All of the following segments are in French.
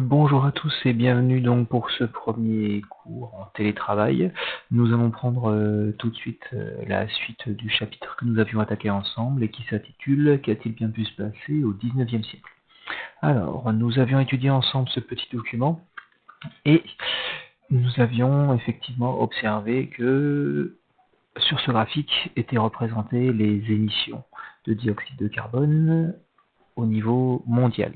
Bonjour à tous et bienvenue donc pour ce premier cours en télétravail. Nous allons prendre tout de suite la suite du chapitre que nous avions attaqué ensemble et qui s'intitule Qu'a-t-il bien pu se passer au XIXe siècle? Alors, nous avions étudié ensemble ce petit document et nous avions effectivement observé que sur ce graphique étaient représentées les émissions de dioxyde de carbone au niveau mondial.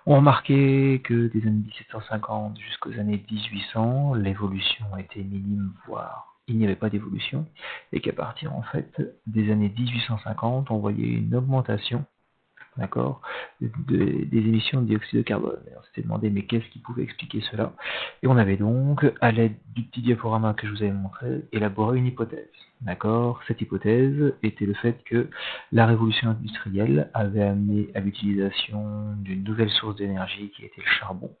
On remarquait que des années 1750 jusqu'aux années 1800, l'évolution était minime, voire il n'y avait pas d'évolution, et qu'à partir en fait des années 1850, on voyait une augmentation, d'accord, des émissions de dioxyde de carbone. Et on s'était demandé mais qu'est-ce qui pouvait expliquer cela? Et on avait donc, à l'aide du petit diaporama que je vous avais montré, élaboré une hypothèse. D'accord. Cette hypothèse était le fait que la révolution industrielle avait amené à l'utilisation d'une nouvelle source d'énergie qui était le charbon.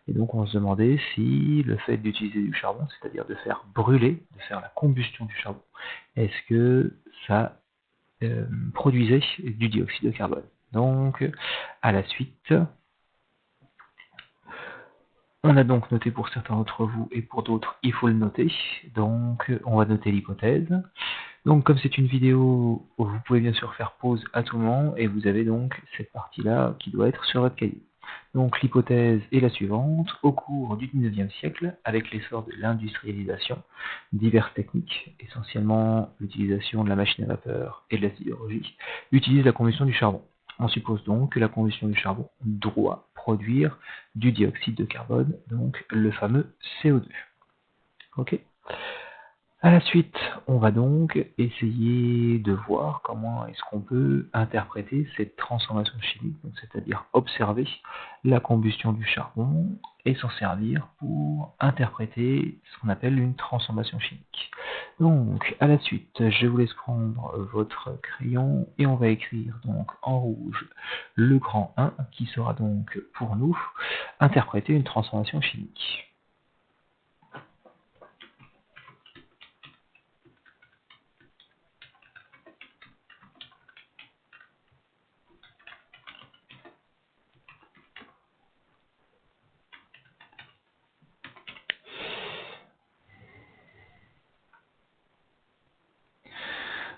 Et donc on se demandait si le fait d'utiliser du charbon, c'est-à-dire de faire brûler, de faire la combustion du charbon, est-ce que ça produisait du dioxyde de carbone. Donc, à la suite, on a donc noté pour certains d'entre vous et pour d'autres, il faut le noter. Donc, on va noter l'hypothèse. Donc, comme c'est une vidéo, vous pouvez bien sûr faire pause à tout moment et vous avez donc cette partie-là qui doit être sur votre cahier. Donc, l'hypothèse est la suivante. Au cours du XIXe siècle, avec l'essor de l'industrialisation, diverses techniques, essentiellement l'utilisation de la machine à vapeur et de la sidérurgie, utilisent la combustion du charbon. On suppose donc que la combustion du charbon doit produire du dioxyde de carbone, donc le fameux CO2. Ok. À la suite, on va donc essayer de voir comment est-ce qu'on peut interpréter cette transformation chimique, c'est-à-dire observer la combustion du charbon et s'en servir pour interpréter ce qu'on appelle une transformation chimique. Donc, à la suite, je vous laisse prendre votre crayon et on va écrire donc en rouge le grand 1 qui sera donc pour nous interpréter une transformation chimique.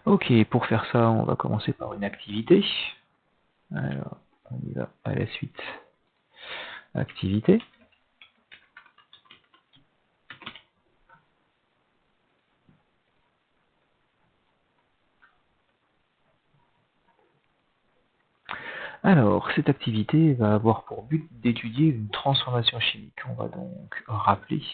Ok, pour faire ça, on va commencer par une activité. Alors, on y va à la suite. Activité. Alors, cette activité va avoir pour but d'étudier une transformation chimique. On va donc rappeler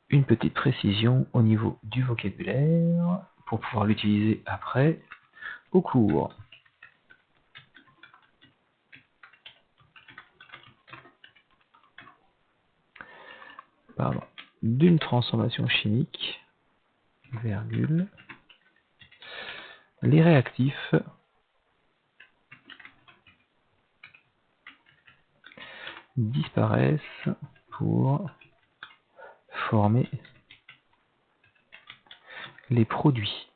une petite précision au niveau du vocabulaire pour pouvoir l'utiliser après au cours. D'une transformation chimique, virgule, les réactifs disparaissent pour former les produits.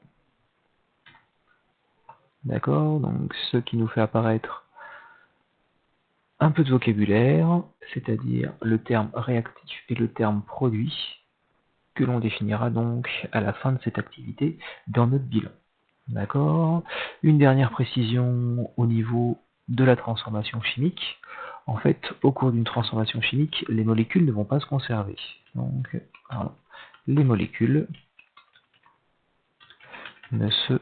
D'accord? Donc, ce qui nous fait apparaître un peu de vocabulaire, c'est-à-dire le terme réactif et le terme produit, que l'on définira donc à la fin de cette activité dans notre bilan. D'accord? Une dernière précision au niveau de la transformation chimique. En fait, au cours d'une transformation chimique, les molécules ne vont pas se conserver. Donc, voilà, les molécules ne se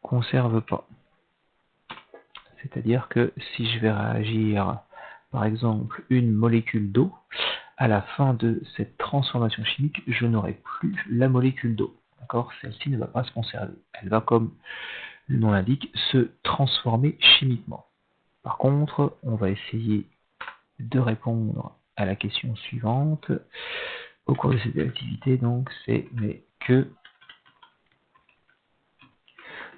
conservent pas. C'est-à-dire que si je vais réagir, par exemple, une molécule d'eau, à la fin de cette transformation chimique, je n'aurai plus la molécule d'eau. D'accord? Celle-ci ne va pas se conserver. Elle va, comme le nom l'indique, se transformer chimiquement. Par contre, on va essayer de répondre à la question suivante. Au cours de cette activité, donc, c'est mais que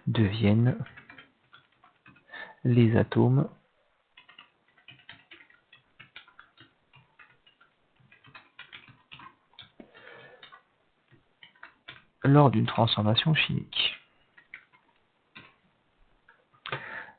deviennent les atomes lors d'une transformation chimique.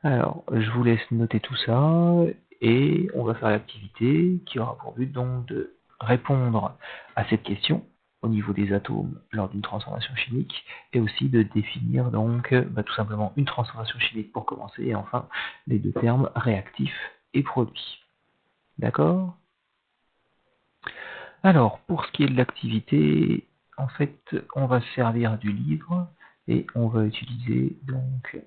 Alors, je vous laisse noter tout ça et on va faire l'activité qui aura pour but donc de répondre à cette question au niveau des atomes lors d'une transformation chimique et aussi de définir donc tout simplement une transformation chimique pour commencer et enfin les deux termes réactif et produit. D'accord? Alors, pour ce qui est de l'activité, en fait, on va se servir du livre et on va utiliser donc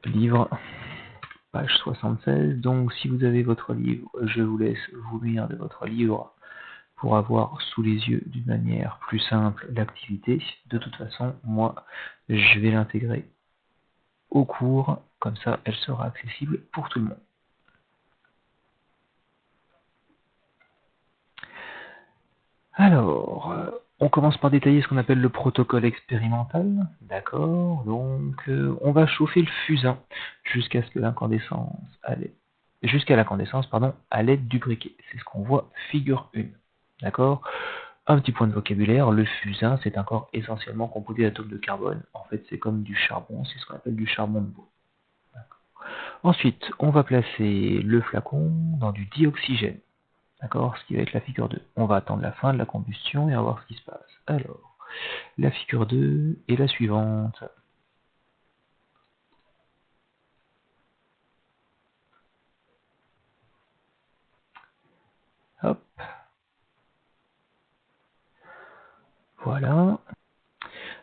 livre page 76. Donc, si vous avez votre livre, je vous laisse vous lire de votre livre pour avoir sous les yeux d'une manière plus simple l'activité. De toute façon, moi, je vais l'intégrer au cours, comme ça, elle sera accessible pour tout le monde. Alors, on commence par détailler ce qu'on appelle le protocole expérimental. D'accord, donc on va chauffer le fusain jusqu'à ce que l'incandescence jusqu'à la condensance à l'aide du briquet. C'est ce qu'on voit figure 1. D'accord. Un petit point de vocabulaire, le fusain c'est un corps essentiellement composé d'atomes de carbone. En fait c'est comme du charbon, c'est ce qu'on appelle du charbon de bois. Ensuite, on va placer le flacon dans du dioxygène. D'accord, ce qui va être la figure 2. On va attendre la fin de la combustion et on va voir ce qui se passe. Alors, la figure 2 est la suivante. Hop, voilà.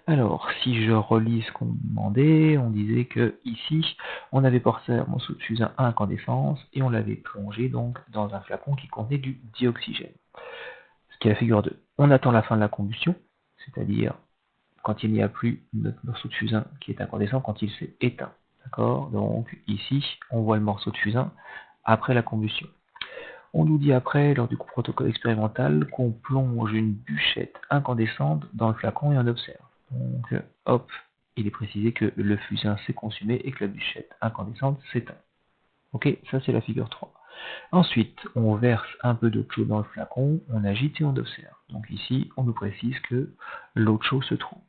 Alors, si je relis ce qu'on nous demandait, on disait que ici, on avait porté un morceau de fusain à incandescence et on l'avait plongé donc dans un flacon qui contenait du dioxygène. Ce qui est la figure 2. On attend la fin de la combustion, c'est-à-dire quand il n'y a plus notre morceau de fusain qui est incandescent, quand il s'est éteint. D'accord? Donc ici, on voit le morceau de fusain après la combustion. On nous dit après, lors du protocole expérimental, qu'on plonge une bûchette incandescente dans le flacon et on observe. Donc, hop, il est précisé que le fusain s'est consumé et que la bûchette incandescente s'éteint. Ok, ça c'est la figure 3. Ensuite, on verse un peu d'eau chaude dans le flacon, on agite et on observe. Donc ici, on nous précise que l'eau chaude se trouve.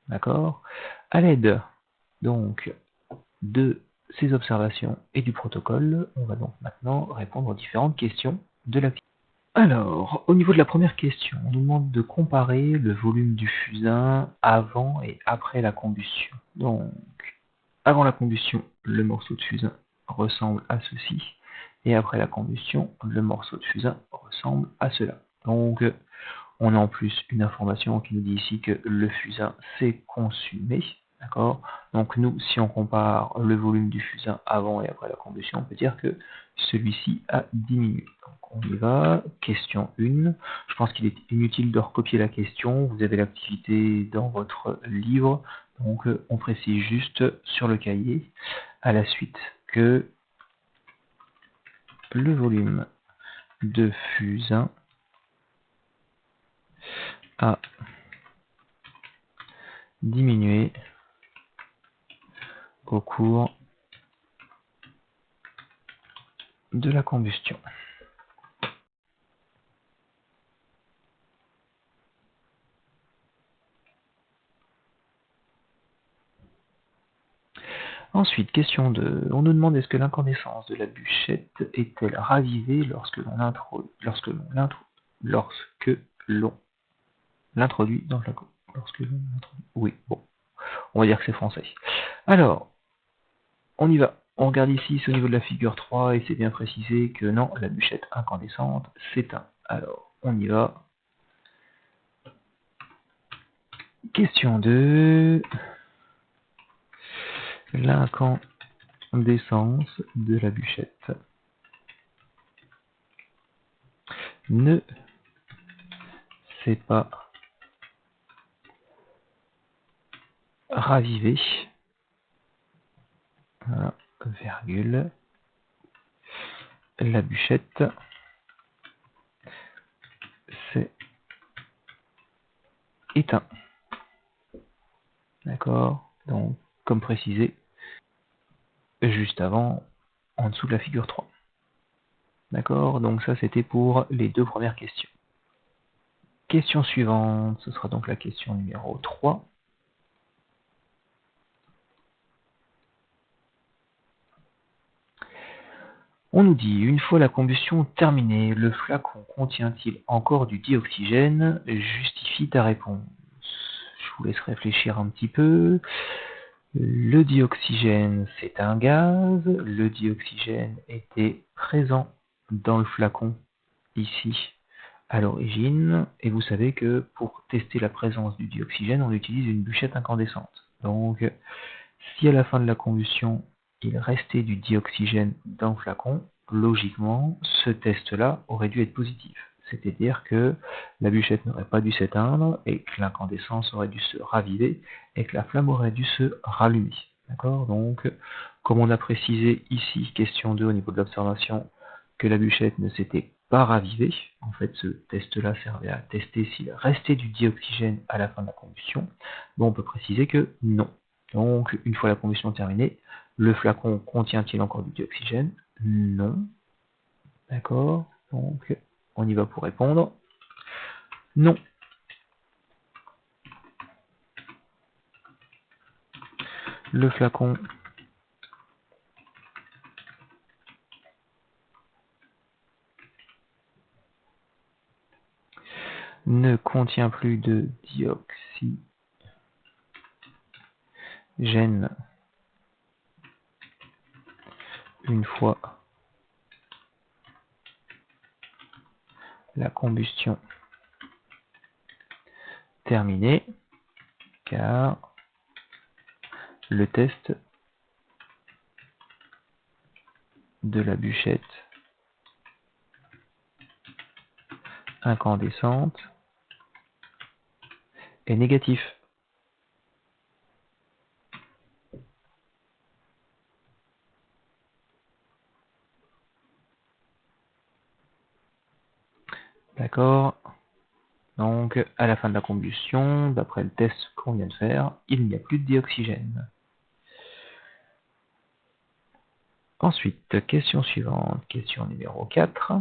D'accord? À l'aide donc de ces observations et du protocole, on va donc maintenant répondre aux différentes questions de l'activité. Alors, au niveau de la première question, on nous demande de comparer le volume du fusain avant et après la combustion. Donc, avant la combustion, le morceau de fusain ressemble à ceci, et après la combustion, le morceau de fusain ressemble à cela. Donc, on a en plus une information qui nous dit ici que le fusain s'est consumé. D'accord. Donc nous, si on compare le volume du fusain avant et après la combustion, on peut dire que celui-ci a diminué. Donc on y va. Question 1. Je pense qu'il est inutile de recopier la question. Vous avez l'activité dans votre livre. Donc on précise juste sur le cahier à la suite que le volume de fusain a diminué au cours de la combustion. Ensuite, question 2. On nous demande est-ce que l'incandescence de la bûchette est-elle ravivée lorsque l'on l'introduit dans le flacon. Oui, bon, on va dire que c'est français. Alors, on y va. On regarde ici, c'est au niveau de la figure 3, et c'est bien précisé que non, la bûchette incandescente s'éteint. Alors, on y va. Question 2. L'incandescence de la bûchette ne s'est pas ravivée, virgule, la bûchette s'est éteint. D'accord? Donc, comme précisé, juste avant, en dessous de la figure 3. D'accord? Donc ça, c'était pour les deux premières questions. Question suivante, ce sera donc la question numéro 3. On nous dit, une fois la combustion terminée, le flacon contient-il encore du dioxygène? Justifie ta réponse. Je vous laisse réfléchir un petit peu. Le dioxygène, c'est un gaz. Le dioxygène était présent dans le flacon, ici, à l'origine. Et vous savez que pour tester la présence du dioxygène, on utilise une bûchette incandescente. Donc, si à la fin de la combustion, il restait du dioxygène dans le flacon, logiquement, ce test-là aurait dû être positif. C'est-à-dire que la bûchette n'aurait pas dû s'éteindre et que l'incandescence aurait dû se raviver et que la flamme aurait dû se rallumer. D'accord? Donc, comme on a précisé ici, question 2 au niveau de l'observation, que la bûchette ne s'était pas ravivée, en fait ce test-là servait à tester s'il restait du dioxygène à la fin de la combustion, bon, on peut préciser que non. Donc, une fois la combustion terminée, le flacon contient-il encore du dioxygène? Non. D'accord? Donc, on y va pour répondre. Non. Le flacon ne contient plus de dioxygène une fois la combustion terminée, car le test de la bûchette incandescente est négatif. D'accord? Donc, à la fin de la combustion, d'après le test qu'on vient de faire, il n'y a plus de dioxygène. Ensuite, question suivante, question numéro 4.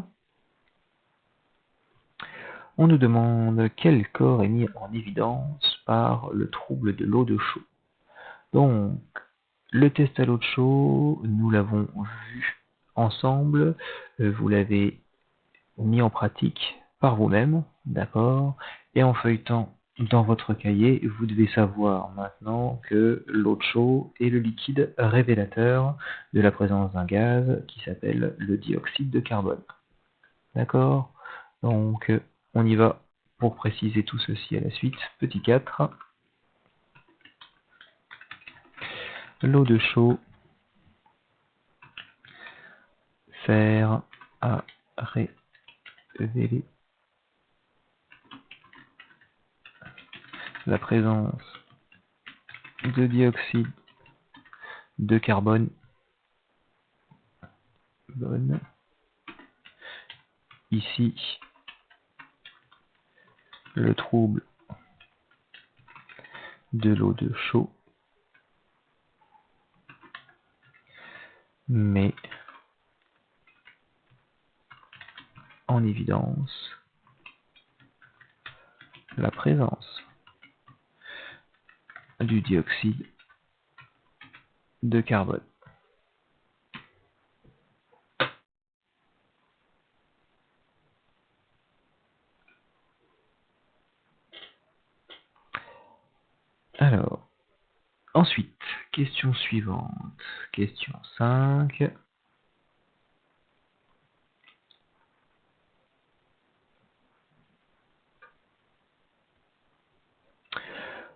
On nous demande quel corps est mis en évidence par le trouble de l'eau de chaux. Donc, le test à l'eau de chaux, nous l'avons vu ensemble, vous l'avez mis en pratique par vous-même, d'accord? Et en feuilletant dans votre cahier, vous devez savoir maintenant que l'eau de chaux est le liquide révélateur de la présence d'un gaz qui s'appelle le dioxyde de carbone. D'accord? Donc, on y va pour préciser tout ceci à la suite. Petit 4. L'eau de chaux sert à révéler la présence de dioxyde de carbone. Ici, le trouble de l'eau de chaux met en évidence la présence du dioxyde de carbone. Alors, ensuite, question suivante, question 5.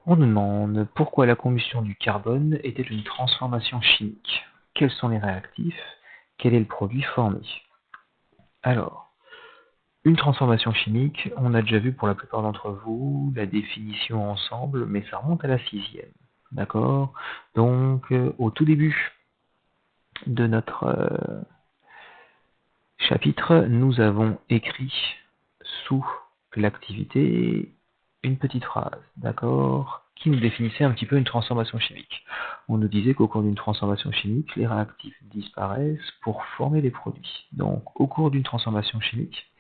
On nous demande pourquoi la combustion du carbone est-elle une transformation chimique? Quels sont les réactifs? Quel est le produit formé? Alors, une transformation chimique, on a déjà vu pour la plupart d'entre vous la définition ensemble, mais ça remonte à la 6e. D'accord? Donc, au tout début de notre chapitre, nous avons écrit sous l'activité une petite phrase, d'accord, qui nous définissait un petit peu une transformation chimique. On nous disait qu'au cours d'une transformation chimique, les réactifs disparaissent pour former des produits. Donc, au cours d'une transformation chimique,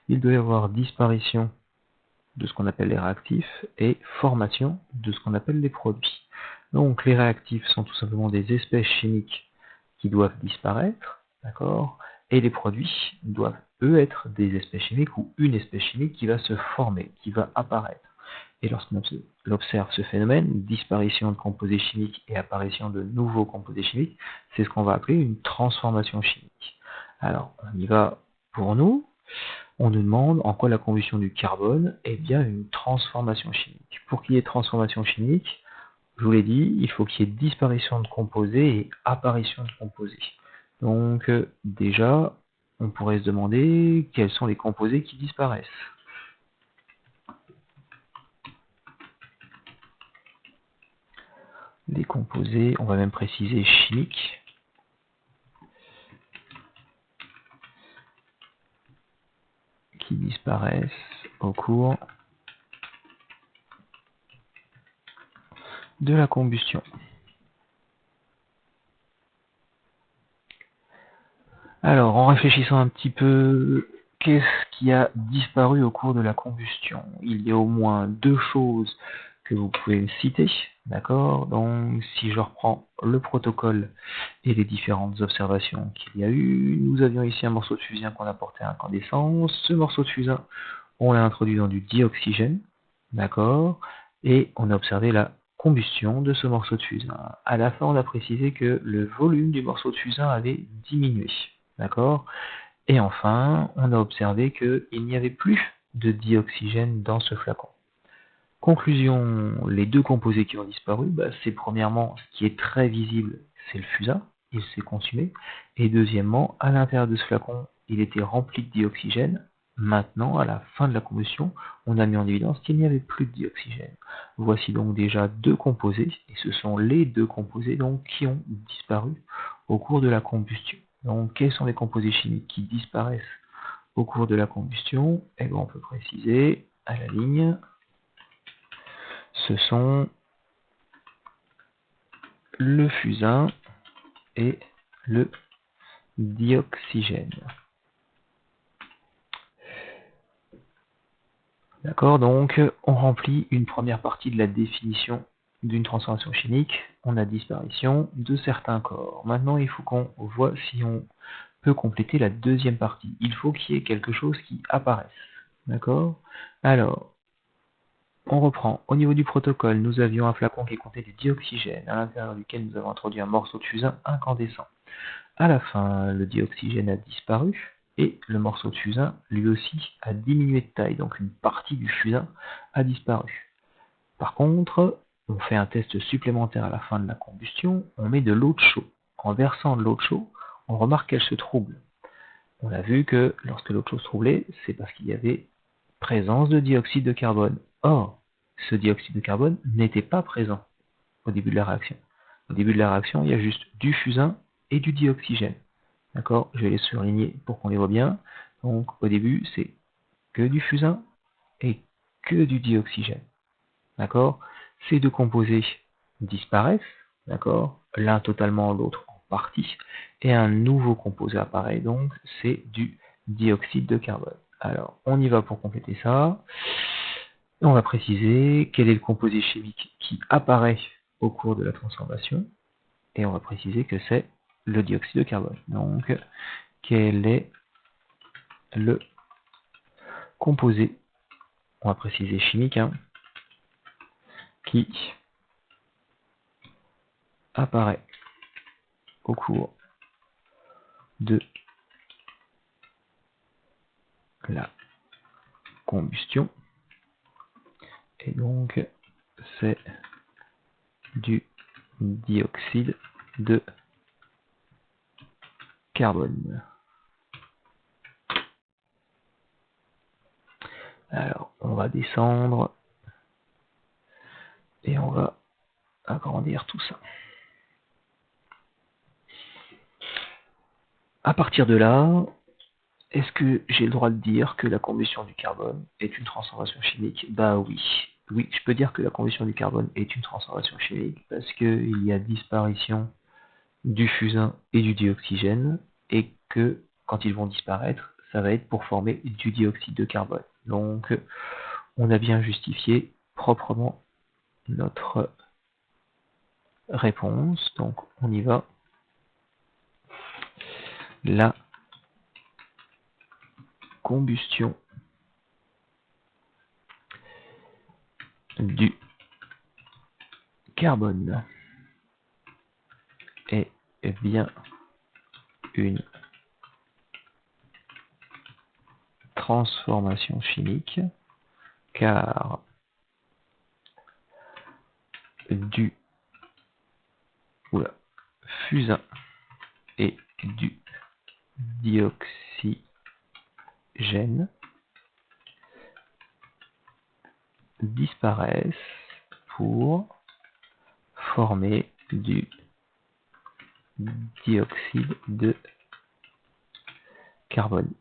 il doit y avoir disparition de ce qu'on appelle les réactifs et formation de ce qu'on appelle les produits. Donc, les réactifs sont tout simplement des espèces chimiques qui doivent disparaître, d'accord, Et les produits doivent, eux, être des espèces chimiques ou une espèce chimique qui va se former, qui va apparaître. Et lorsqu'on observe ce phénomène, disparition de composés chimiques et apparition de nouveaux composés chimiques, c'est ce qu'on va appeler une transformation chimique. Alors, on y va pour nous. On nous demande en quoi la combustion du carbone est bien une transformation chimique. Pour qu'il y ait transformation chimique, je vous l'ai dit, il faut qu'il y ait disparition de composés et apparition de composés. Donc, déjà, on pourrait se demander quels sont les composés qui disparaissent. Les composés, on va même préciser chimiques, qui disparaissent au cours de la combustion. Alors, en réfléchissant un petit peu, qu'est-ce qui a disparu au cours de la combustion? Il y a au moins deux choses que vous pouvez me citer, d'accord? Donc, si je reprends le protocole et les différentes observations qu'il y a eu, nous avions ici un morceau de fusain qu'on a porté à incandescence. Ce morceau de fusain, on l'a introduit dans du dioxygène, d'accord? Et on a observé la combustion de ce morceau de fusain. À la fin, on a précisé que le volume du morceau de fusain avait diminué, d'accord? Et enfin, on a observé qu'il n'y avait plus de dioxygène dans ce flacon. Conclusion, les deux composés qui ont disparu, c'est premièrement, ce qui est très visible, c'est le fusain, il s'est consumé, et deuxièmement, à l'intérieur de ce flacon, il était rempli de dioxygène. Maintenant, à la fin de la combustion, on a mis en évidence qu'il n'y avait plus de dioxygène. Voici donc déjà deux composés, et ce sont les deux composés donc qui ont disparu au cours de la combustion. Donc, quels sont les composés chimiques qui disparaissent au cours de la combustion? Eh bien, on peut préciser à la ligne. Ce sont le fusain et le dioxygène. D'accord, donc on remplit une première partie de la définition d'une transformation chimique. On a disparition de certains corps. Maintenant, il faut qu'on voit si on peut compléter la deuxième partie. Il faut qu'il y ait quelque chose qui apparaisse. D'accord? Alors, on reprend. Au niveau du protocole, nous avions un flacon qui contenait du dioxygène, à l'intérieur duquel nous avons introduit un morceau de fusain incandescent. À la fin, le dioxygène a disparu et le morceau de fusain, lui aussi, a diminué de taille. Donc une partie du fusain a disparu. Par contre, on fait un test supplémentaire à la fin de la combustion, on met de l'eau de chaud. En versant de l'eau de chaud, on remarque qu'elle se trouble. On a vu que lorsque l'eau de chaud se troublait, c'est parce qu'il y avait présence de dioxyde de carbone. Or, ce dioxyde de carbone n'était pas présent au début de la réaction. Au début de la réaction, il y a juste du fusain et du dioxygène. D'accord? Je vais les surligner pour qu'on les voit bien. Donc, au début, c'est que du fusain et que du dioxygène. D'accord? Ces deux composés disparaissent. D'accord? L'un totalement, l'autre en partie. Et un nouveau composé apparaît. Donc, c'est du dioxyde de carbone. Alors, on y va pour compléter ça. On va préciser quel est le composé chimique qui apparaît au cours de la transformation. Et on va préciser que c'est le dioxyde de carbone. Donc, quel est le composé, on va préciser chimique, qui apparaît au cours de la combustion. Et donc, c'est du dioxyde de carbone. Alors, on va descendre et on va agrandir tout ça. À partir de là, est-ce que j'ai le droit de dire que la combustion du carbone est une transformation chimique? Bah oui. Oui, je peux dire que la combustion du carbone est une transformation chimique parce qu'il y a disparition du fusain et du dioxygène et que quand ils vont disparaître, ça va être pour former du dioxyde de carbone. Donc, on a bien justifié proprement notre réponse. Donc, on y va. La combustion du carbone est bien une transformation chimique, car du fusain et du dioxygène disparaissent pour former du dioxyde de carbone.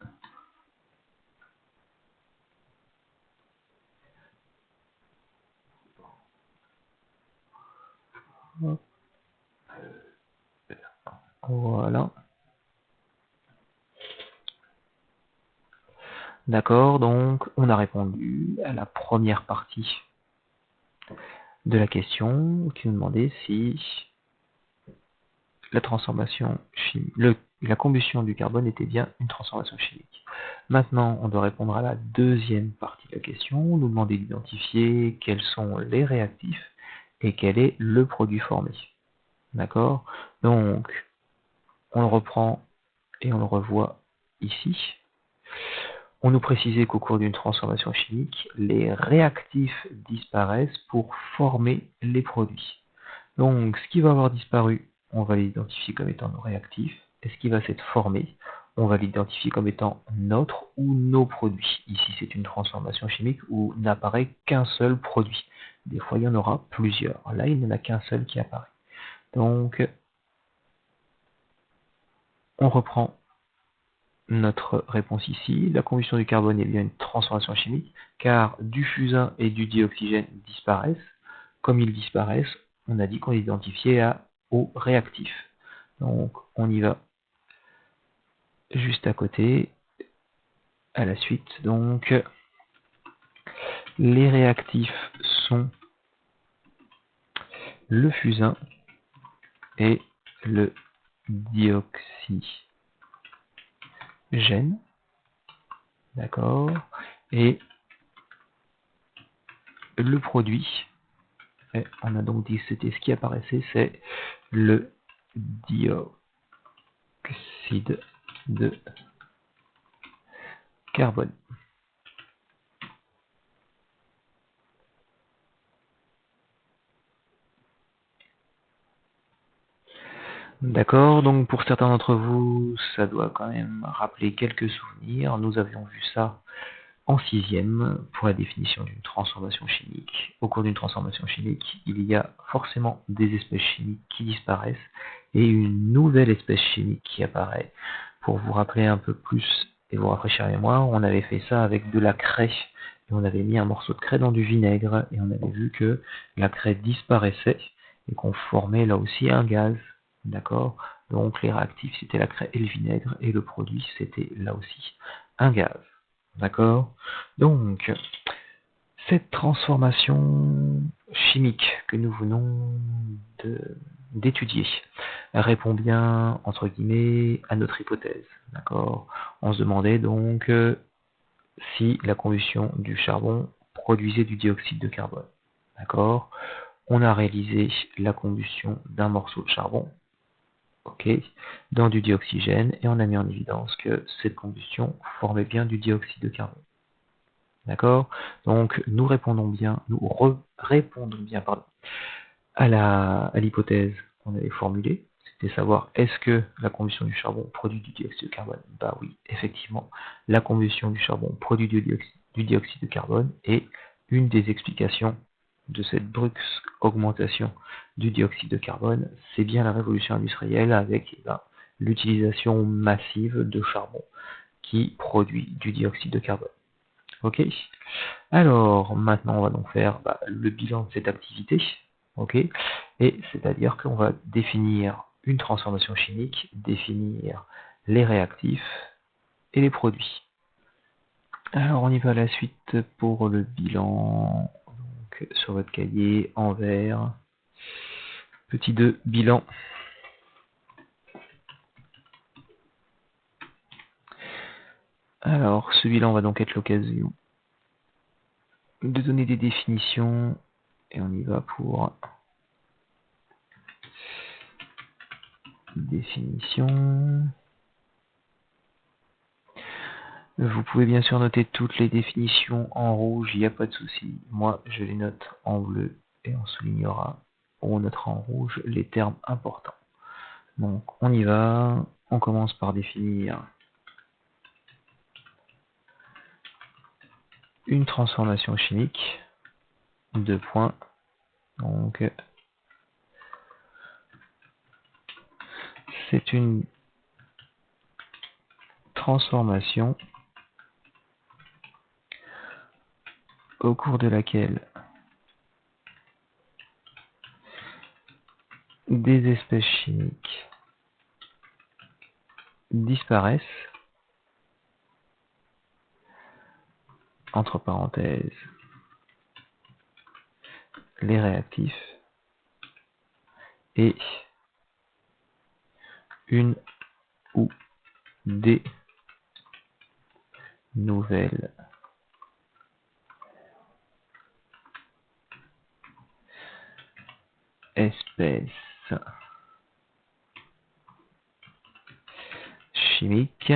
Voilà. D'accord, donc on a répondu à la première partie de la question qui nous demandait si la transformation chimique, la combustion du carbone était bien une transformation chimique. Maintenant, on doit répondre à la deuxième partie de la question, nous demander d'identifier quels sont les réactifs et quel est le produit formé. D'accord? Donc, on le reprend et on le revoit ici. On nous précisait qu'au cours d'une transformation chimique, les réactifs disparaissent pour former les produits. Donc, ce qui va avoir disparu, on va l'identifier comme étant nos réactifs. Et ce qui va s'être formé, on va l'identifier comme étant notre ou nos produits. Ici, c'est une transformation chimique où n'apparaît qu'un seul produit. Des fois, il y en aura plusieurs. Là, il n'y en a qu'un seul qui apparaît. Donc, on reprend notre réponse ici. La combustion du carbone est bien une transformation chimique, car du fusain et du dioxygène disparaissent. Comme ils disparaissent, on a dit qu'on identifiait aux réactifs. Donc, on y va juste à côté, à la suite. Donc, les réactifs sont le fusain et le dioxygène. D'accord. Et le produit, et on a donc dit que c'était ce qui apparaissait, c'est le dioxyde de carbone. D'accord, donc pour certains d'entre vous, ça doit quand même rappeler quelques souvenirs. Nous avions vu ça en 6e pour la définition d'une transformation chimique. Au cours d'une transformation chimique, il y a forcément des espèces chimiques qui disparaissent et une nouvelle espèce chimique qui apparaît. Pour vous rappeler un peu plus et vous rafraîchir la mémoire, on avait fait ça avec de la craie et on avait mis un morceau de craie dans du vinaigre et on avait vu que la craie disparaissait et qu'on formait là aussi un gaz. D'accord? Donc les réactifs c'était la craie et le vinaigre et le produit c'était là aussi un gaz. D'accord? Donc, cette transformation chimique que nous venons d'étudier répond bien, entre guillemets, à notre hypothèse. D'accord? On se demandait donc si la combustion du charbon produisait du dioxyde de carbone. D'accord? On a réalisé la combustion d'un morceau de charbon, dans du dioxygène, et on a mis en évidence que cette combustion formait bien du dioxyde de carbone. D'accord? Donc, nous répondons bien à l'hypothèse qu'on avait formulée, c'était savoir est-ce que la combustion du charbon produit du dioxyde de carbone? Bah oui, effectivement, la combustion du charbon produit du dioxyde de carbone et une des explications de cette brusque augmentation du dioxyde de carbone, c'est bien la révolution industrielle avec l'utilisation massive de charbon qui produit du dioxyde de carbone. Ok. Alors, maintenant, on va donc faire le bilan de cette activité. Ok. Et c'est-à-dire qu'on va définir une transformation chimique, définir les réactifs et les produits. Alors, on y va à la suite pour le bilan. Donc, sur votre cahier, en vert. Petit 2, bilan. Alors, ce bilan va donc être l'occasion de donner des définitions, et on y va pour définition. Vous pouvez bien sûr noter toutes les définitions en rouge, il n'y a pas de souci. Moi, je les note en bleu et on soulignera, ou on notera en rouge les termes importants. Donc, on y va. On commence par définir une transformation chimique. Deux points. Donc, c'est une transformation au cours de laquelle des espèces chimiques disparaissent, entre parenthèses, les réactifs, et une ou des nouvelles espèces chimiques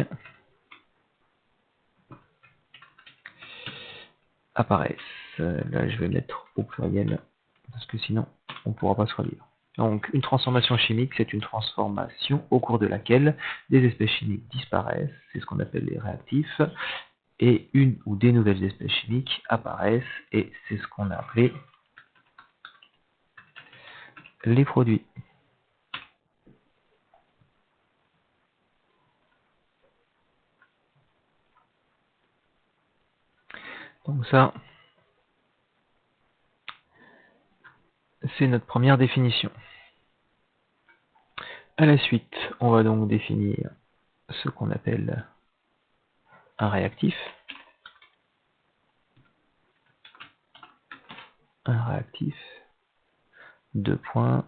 apparaissent. Là, je vais mettre au pluriel parce que sinon, on ne pourra pas se relire. Donc, une transformation chimique, c'est une transformation au cours de laquelle des espèces chimiques disparaissent, c'est ce qu'on appelle les réactifs, et une ou des nouvelles espèces chimiques apparaissent, et c'est ce qu'on a appelé les produits. Donc ça, c'est notre première définition. À la suite, on va donc définir ce qu'on appelle un réactif. Un réactif, deux points,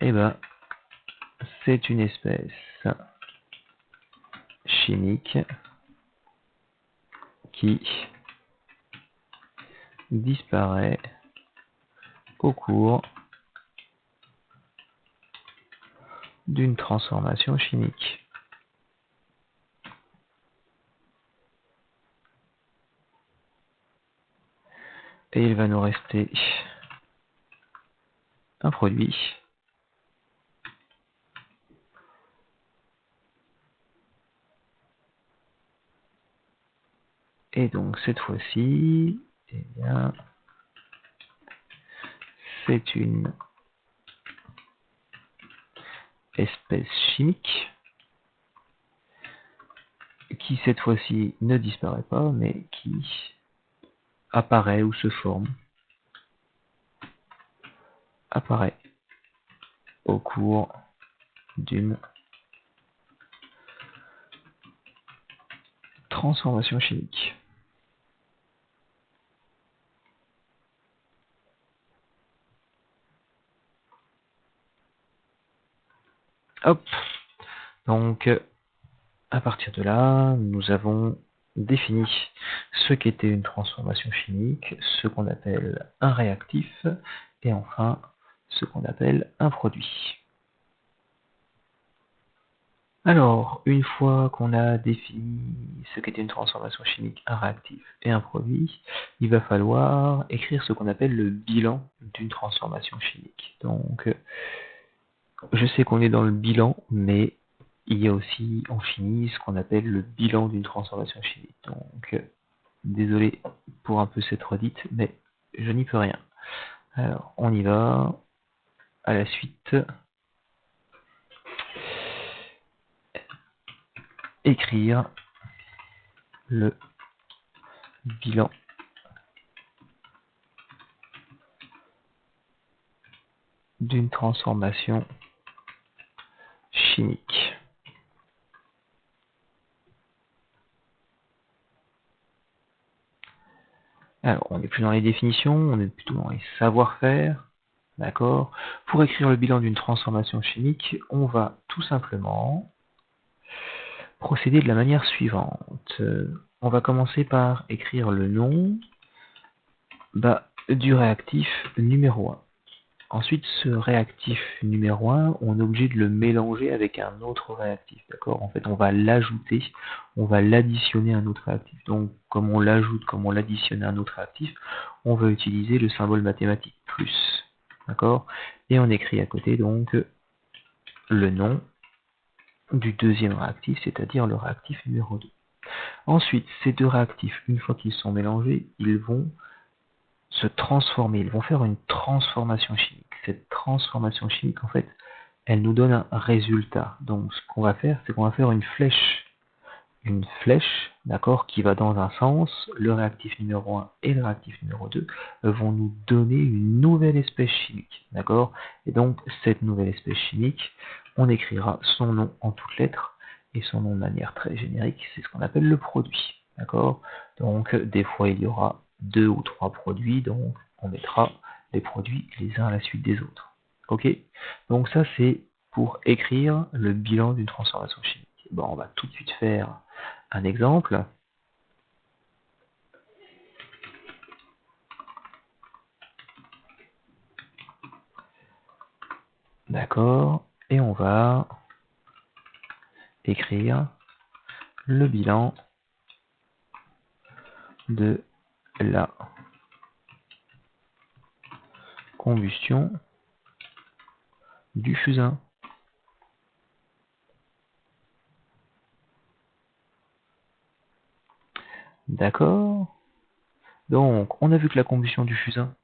et ben, c'est une espèce chimique qui disparaît au cours d'une transformation chimique. Et il va nous rester un produit et donc cette fois-ci, eh bien, c'est une espèce chimique qui cette fois-ci ne disparaît pas mais qui apparaît ou se forme, apparaît au cours d'une transformation chimique. Hop, donc à partir de là, nous avons défini ce qu'était une transformation chimique, ce qu'on appelle un réactif, et enfin ce qu'on appelle un produit. Alors, une fois qu'on a défini ce qu'était une transformation chimique, un réactif et un produit, il va falloir écrire ce qu'on appelle le bilan d'une transformation chimique. Donc, je sais qu'on est dans le bilan, mais il y a aussi en chimie ce qu'on appelle le bilan d'une transformation chimique. Donc, désolé pour un peu cette redite, mais je n'y peux rien. Alors, on y va. À la suite, écrire le bilan d'une transformation chimique. Alors, on n'est plus dans les définitions, on est plutôt dans les savoir-faire. D'accord. Pour écrire le bilan d'une transformation chimique, on va tout simplement procéder de la manière suivante. On va commencer par écrire le nom du réactif numéro 1. Ensuite, ce réactif numéro 1, on est obligé de le mélanger avec un autre réactif, d'accord? En fait, on va l'ajouter, on va l'additionner à un autre réactif. Donc, comme on l'ajoute, comme on l'additionne à un autre réactif, on va utiliser le symbole mathématique plus, d'accord? Et on écrit à côté, donc, le nom du deuxième réactif, c'est-à-dire le réactif numéro 2. Ensuite, ces deux réactifs, une fois qu'ils sont mélangés, ils vont se transformer, ils vont faire une transformation chimique. Cette transformation chimique, en fait, elle nous donne un résultat. Donc, ce qu'on va faire, c'est qu'on va faire une flèche. Une flèche, d'accord, qui va dans un sens. Le réactif numéro 1 et le réactif numéro 2 vont nous donner une nouvelle espèce chimique, d'accord? Et donc, cette nouvelle espèce chimique, on écrira son nom en toutes lettres et son nom de manière très générique, c'est ce qu'on appelle le produit, d'accord? Donc, des fois, il y aura 2 ou 3 produits, donc on mettra les produits les uns à la suite des autres. Ok? Donc ça, c'est pour écrire le bilan d'une transformation chimique. Bon, on va tout de suite faire un exemple. D'accord. Et on va écrire le bilan de la combustion du fusain. D'accord. Donc, on a vu que la combustion du fusain,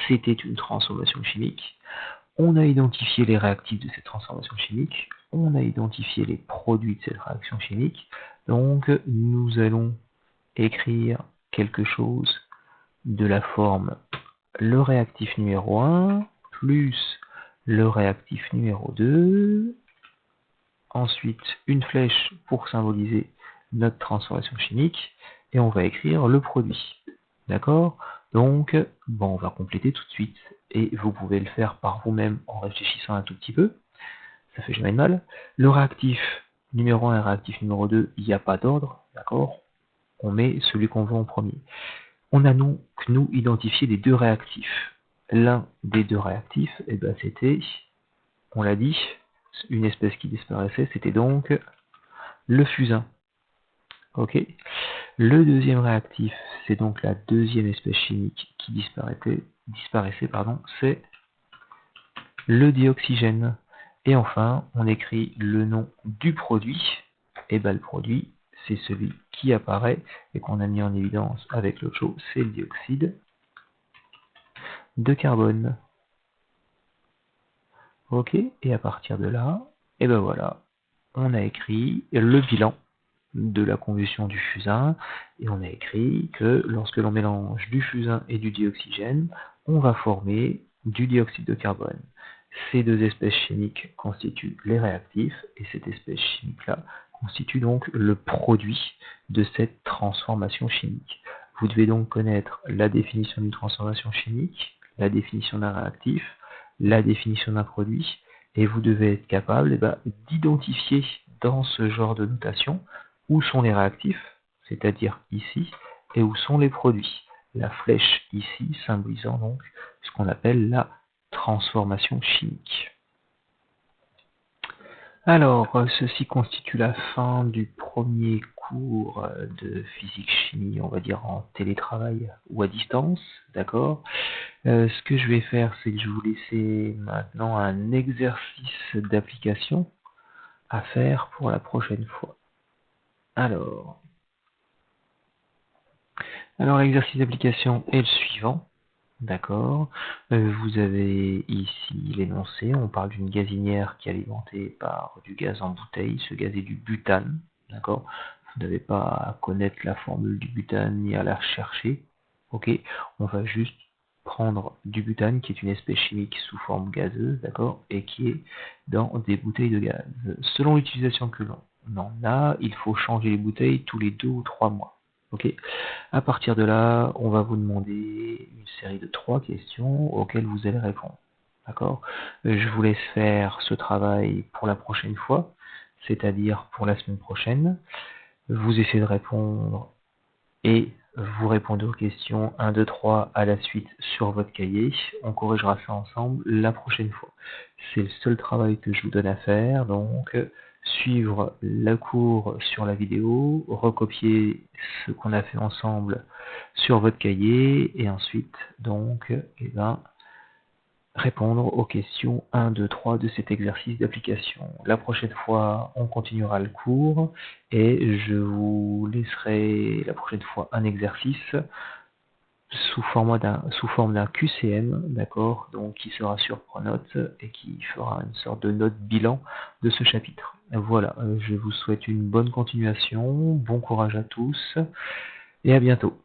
c'était une transformation chimique. On a identifié les réactifs de cette transformation chimique. On a identifié les produits de cette réaction chimique. Donc, nous allons écrire quelque chose de la forme le réactif numéro 1 plus le réactif numéro 2. Ensuite, une flèche pour symboliser notre transformation chimique. Et on va écrire le produit. D'accord? Donc, bon, on va compléter tout de suite. Et vous pouvez le faire par vous-même en réfléchissant un tout petit peu. Ça fait jamais de mal. Le réactif numéro 1 et le réactif numéro 2, il n'y a pas d'ordre. D'accord? On met celui qu'on veut en premier. On a donc nous identifié les deux réactifs. L'un des deux réactifs, c'était, on l'a dit, une espèce qui disparaissait, c'était donc le fusain. Ok. Le deuxième réactif, c'est donc la deuxième espèce chimique qui disparaissait, c'est le dioxygène. Et enfin, on écrit le nom du produit. Et le produit, c'est celui qui apparaît et qu'on a mis en évidence avec l'autre chose, c'est le dioxyde de carbone. Ok, et à partir de là, et voilà, on a écrit le bilan de la combustion du fusain, et on a écrit que lorsque l'on mélange du fusain et du dioxygène, on va former du dioxyde de carbone. Ces deux espèces chimiques constituent les réactifs, et cette espèce chimique-là constitue donc le produit de cette transformation chimique. Vous devez donc connaître la définition d'une transformation chimique, la définition d'un réactif, la définition d'un produit, et vous devez être capable d'identifier dans ce genre de notation où sont les réactifs, c'est-à-dire ici, et où sont les produits. La flèche ici symbolisant donc ce qu'on appelle la transformation chimique. Alors, ceci constitue la fin du premier cours de physique-chimie, on va dire en télétravail ou à distance, d'accord? Ce que je vais faire, c'est que je vais vous laisser maintenant un exercice d'application à faire pour la prochaine fois. Alors l'exercice d'application est le suivant. D'accord. Vous avez ici l'énoncé. On parle d'une gazinière qui est alimentée par du gaz en bouteille. Ce gaz est du butane. D'accord. Vous n'avez pas à connaître la formule du butane ni à la chercher. Ok. On va juste prendre du butane qui est une espèce chimique sous forme gazeuse, d'accord, et qui est dans des bouteilles de gaz. Selon l'utilisation que l'on en a, il faut changer les bouteilles tous les 2 ou 3 mois. Ok. À partir de là, on va vous demander une série de 3 questions auxquelles vous allez répondre. D'accord? Je vous laisse faire ce travail pour la prochaine fois. c'est-à-dire pour la semaine prochaine. Vous essayez de répondre et vous répondez aux questions 1, 2, 3 à la suite sur votre cahier. On corrigera ça ensemble la prochaine fois. C'est le seul travail que je vous donne à faire, donc suivre le cours sur la vidéo, recopier ce qu'on a fait ensemble sur votre cahier et ensuite donc répondre aux questions 1, 2, 3 de cet exercice d'application. La prochaine fois, on continuera le cours et je vous laisserai la prochaine fois un exercice sous forme d'un QCM, d'accord, donc qui sera sur Pronote et qui fera une sorte de note bilan de ce chapitre. Voilà, je vous souhaite une bonne continuation, bon courage à tous et à bientôt.